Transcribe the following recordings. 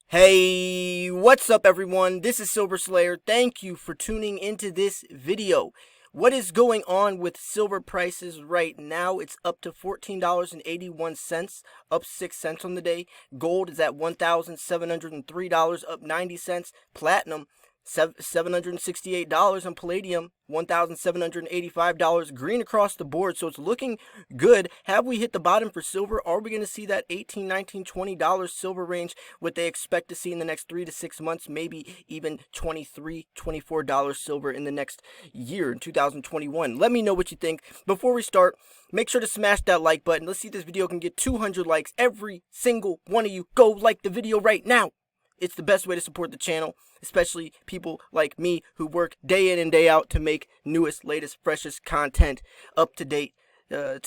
Hey, what's up everyone? This is Silver Slayer. Thank you for tuning into this video. What is going on with silver prices right now? It's up to $14.81, up 6 cents on the day. Gold is at $1,703, up 90 cents. Platinum $768, and palladium $1,785. Green across the board, so it's looking good. Have we hit the bottom for silver? Are we going to see that $18, $19, $20 silver range, what they expect to see in the next 3 to 6 months, maybe even $23, $24 silver in the next year in 2021? Let me know what you think. Before we start, make sure to smash that like button. Let's see if this video can get 200 likes. Every single one of you, go like the video right now. It's the best way to support the channel, especially people like me who work day in and day out to make newest, latest, freshest content up to date, to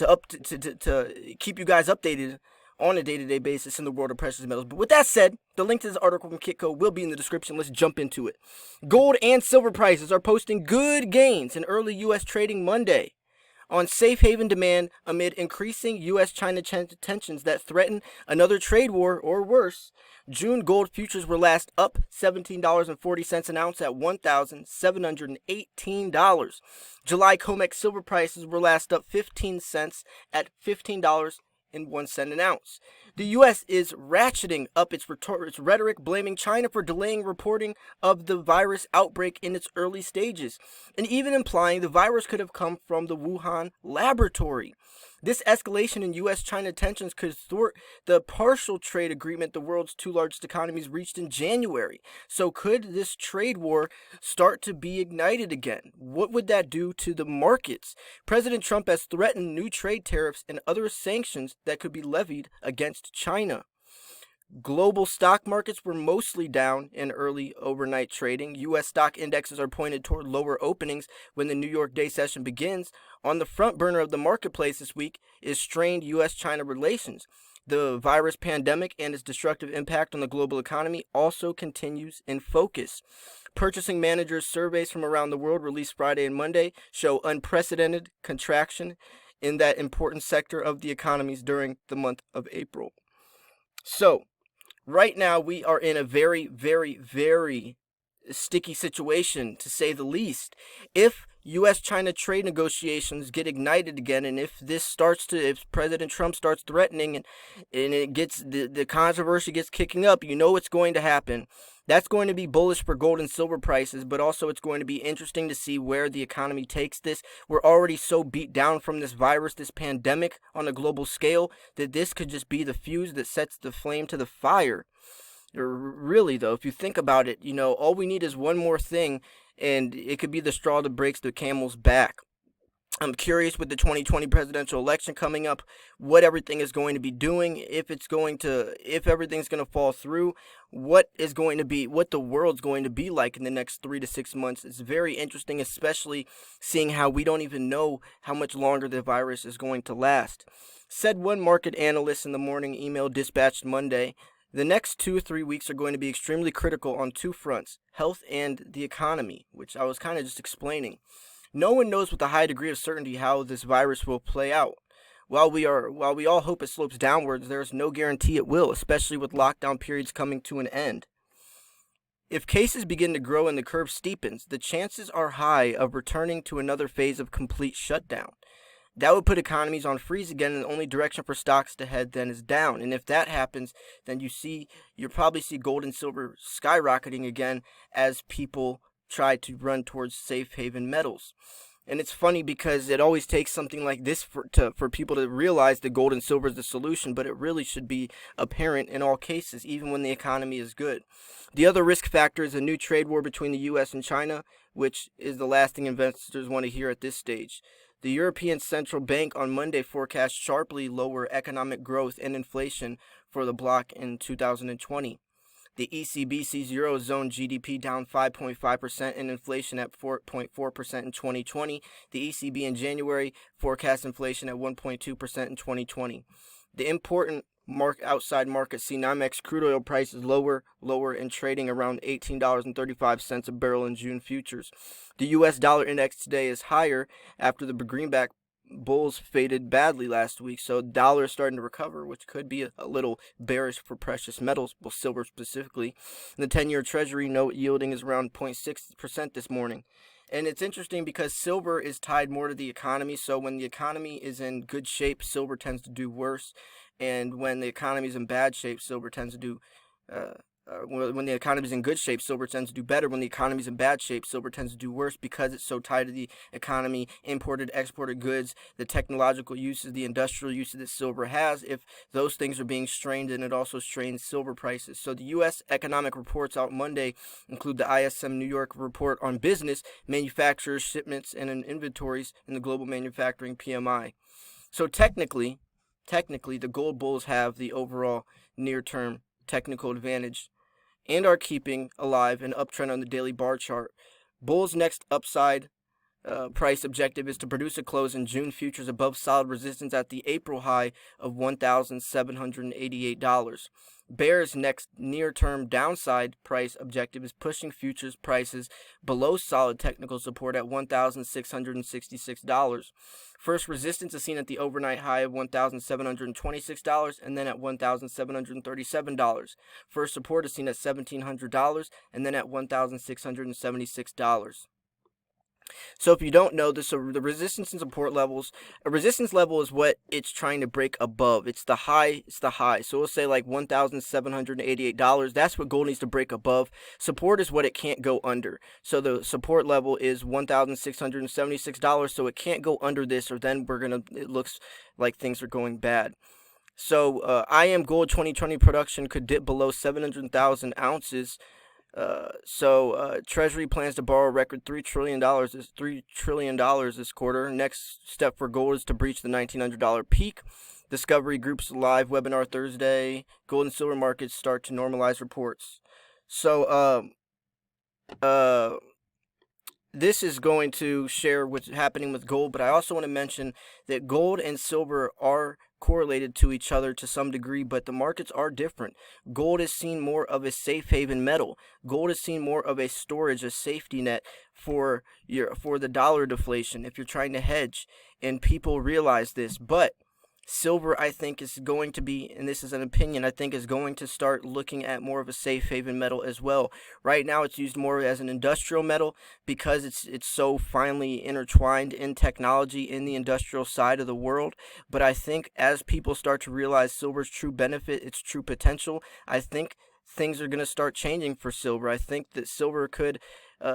keep you guys updated on a day-to-day basis in the world of precious metals. But with that said, the link to this article from Kitco will be in the description. Let's jump into it. Gold and silver prices are posting good gains in early U.S. trading Monday on safe haven demand amid increasing U.S.-China tensions that threaten another trade war or worse. June gold futures were last up $17.40 an ounce at $1,718. July COMEX silver prices were last up 15 cents at $15.01 an ounce. The U.S. is ratcheting up its rhetoric, blaming China for delaying reporting of the virus outbreak in its early stages, and even implying the virus could have come from the Wuhan laboratory. This escalation in U.S.-China tensions could thwart the partial trade agreement the world's two largest economies reached in January. So could this trade war start to be ignited again? What would that do to the markets? President Trump has threatened new trade tariffs and other sanctions that could be levied against China. Global stock markets were mostly down in early overnight trading. U.S. stock indexes are pointed toward lower openings when the New York day session begins. On the front burner of the marketplace this week is strained U.S.-China relations. The virus pandemic and its destructive impact on the global economy also continues in focus. Purchasing managers' surveys from around the world released Friday and Monday show unprecedented contraction in that important sector of the economies during the month of April. So, right now, we are in a very, very, very sticky situation, to say the least. If U.S.-China trade negotiations get ignited again, and if President Trump starts threatening and it gets the controversy gets kicking up, you know what's going to happen. That's going to be bullish for gold and silver prices, but also it's going to be interesting to see where the economy takes this. We're already so beat down from this virus, this pandemic on a global scale, that this could just be the fuse that sets the flame to the fire. Really, though, if you think about it, all we need is one more thing, and it could be the straw that breaks the camel's back. I'm curious with the 2020 presidential election coming up, what everything is going to be doing, if everything's going to fall through, what the world's going to be like in the next 3 to 6 months. It's very interesting, especially seeing how we don't even know how much longer the virus is going to last. Said one market analyst in the morning email dispatched Monday. The next 2 or 3 weeks are going to be extremely critical on two fronts, health and the economy, which I was kind of just explaining. No one knows with a high degree of certainty how this virus will play out. While we all hope it slopes downwards, there is no guarantee it will, especially with lockdown periods coming to an end. If cases begin to grow and the curve steepens, the chances are high of returning to another phase of complete shutdown. That would put economies on freeze again, and the only direction for stocks to head then is down. And if that happens, then you'll probably see gold and silver skyrocketing again as people try to run towards safe haven metals. And it's funny because it always takes something like this for people to realize that gold and silver is the solution, but it really should be apparent in all cases, even when the economy is good. The other risk factor is a new trade war between the U.S. and China, which is the last thing investors want to hear at this stage. The European Central Bank on Monday forecast sharply lower economic growth and inflation for the bloc in 2020. The ECB sees Eurozone GDP down 5.5% and inflation at 4.4% in 2020. The ECB in January forecast inflation at 1.2% in 2020. The important outside market see NYMEX crude oil prices lower and trading around $18.35 a barrel in June futures. The U.S. dollar index today is higher after the greenback bulls faded badly last week, so dollar is starting to recover, which could be a little bearish for precious metals, well, silver specifically. The 10-year Treasury note yielding is around 0.6% this morning. And it's interesting because silver is tied more to the economy, so when the economy is in good shape, silver tends to do worse, and when the economy is in bad shape, silver tends to do when the economy is in good shape, silver tends to do better. When the economy is in bad shape, silver tends to do worse because it's so tied to the economy, imported, exported goods, the technological uses, the industrial uses that silver has. If those things are being strained, then it also strains silver prices. So the U.S. economic reports out Monday include the ISM New York report on business, manufacturers, shipments, and inventories in the global manufacturing PMI. So technically, the gold bulls have the overall near-term technical advantage and are keeping alive an uptrend on the daily bar chart. Bulls' next upside price objective is to produce a close in June futures above solid resistance at the April high of $1,788. Bears' next near-term downside price objective is pushing futures prices below solid technical support at $1,666. First resistance is seen at the overnight high of $1,726 and then at $1,737. First support is seen at $1,700 and then at $1,676. So if you don't know this, so the resistance and support levels, a resistance level is what it's trying to break above. It's the high. So we'll say like $1,788. That's what gold needs to break above. Support is what it can't go under. So the support level is $1,676. So it can't go under this, or then it looks like things are going bad. So IM Gold 2020 production could dip below 700,000 ounces. Treasury plans to borrow a record $3 trillion this quarter. Next step for gold is to breach the $1,900 peak. Discovery Group's live webinar Thursday. Gold and silver markets start to normalize reports. So, this is going to share what's happening with gold, but I also want to mention that gold and silver are correlated to each other to some degree, but the markets are different. Gold is seen more of a safe haven metal. Gold is seen more of a storage, a safety net for the dollar deflation if you're trying to hedge, and people realize this. But silver, I think, is going to be, and this is an opinion, I think is going to start looking at more of a safe haven metal as well. Right now it's used more as an industrial metal because it's so finely intertwined in technology in the industrial side of the world. But I think as people start to realize silver's true benefit, its true potential, I think things are going to start changing for silver. I think that silver could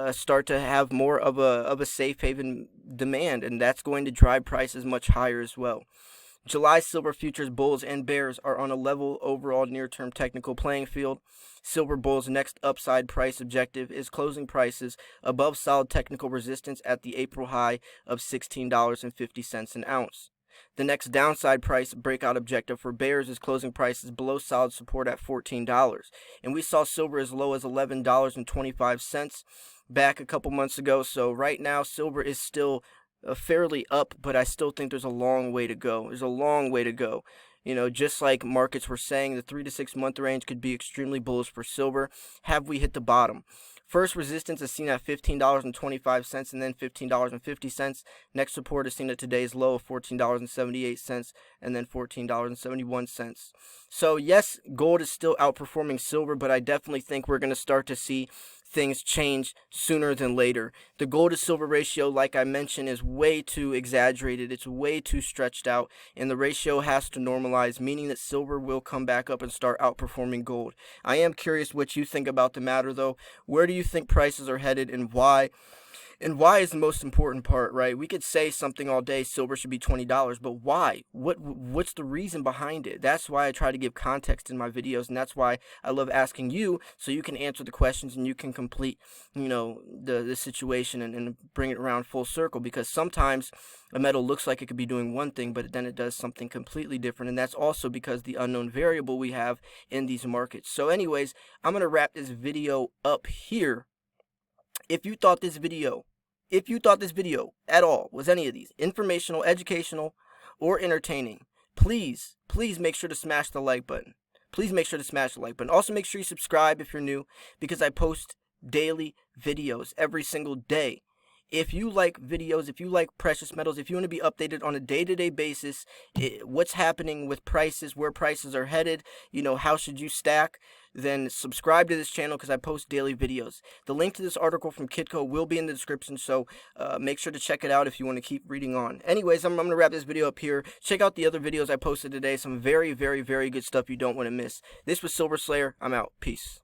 start to have more of a safe haven demand, and that's going to drive prices much higher as well. July silver futures bulls and bears are on a level overall near-term technical playing field. Silver bulls' next upside price objective is closing prices above solid technical resistance at the April high of $16.50 an ounce. The next downside price breakout objective for bears is closing prices below solid support at $14. And we saw silver as low as $11.25 back a couple months ago. So right now silver is still fairly up, but I still think there's a long way to go. You know, just like markets were saying, the 3 to 6 month range could be extremely bullish for silver. Have we hit the bottom? First resistance is seen at $15.25 and then $15.50. Next support is seen at today's low of $14.78 and then $14.71. So yes, gold is still outperforming silver, but I definitely think we're going to start to see things change sooner than later. The gold to silver ratio, like I mentioned, is way too exaggerated. It's way too stretched out, and the ratio has to normalize, meaning that silver will come back up and start outperforming gold. I am curious what you think about the matter, though. Where do you think prices are headed, and why? And why is the most important part, right? We could say something all day, silver should be $20, but why? What's the reason behind it? That's why I try to give context in my videos, and that's why I love asking you, so you can answer the questions and you can complete, the situation and bring it around full circle, because sometimes a metal looks like it could be doing one thing, but then it does something completely different, and that's also because the unknown variable we have in these markets. So anyways, I'm going to wrap this video up here. If you thought this video at all was any of these informational, educational, or entertaining, please make sure to smash the like button. Also make sure you subscribe if you're new, because I post daily videos every single day. if you like videos, if you like precious metals, if you want to be updated on a day-to-day basis, what's happening with prices, where prices are headed, how should you stack, then subscribe to this channel because I post daily videos. The link to this article from Kitco will be in the description, so make sure to check it out if you want to keep reading on. Anyways, I'm going to wrap this video up here. Check out the other videos I posted today. Some very, very, very good stuff you don't want to miss. This was Silver Slayer. I'm out. Peace.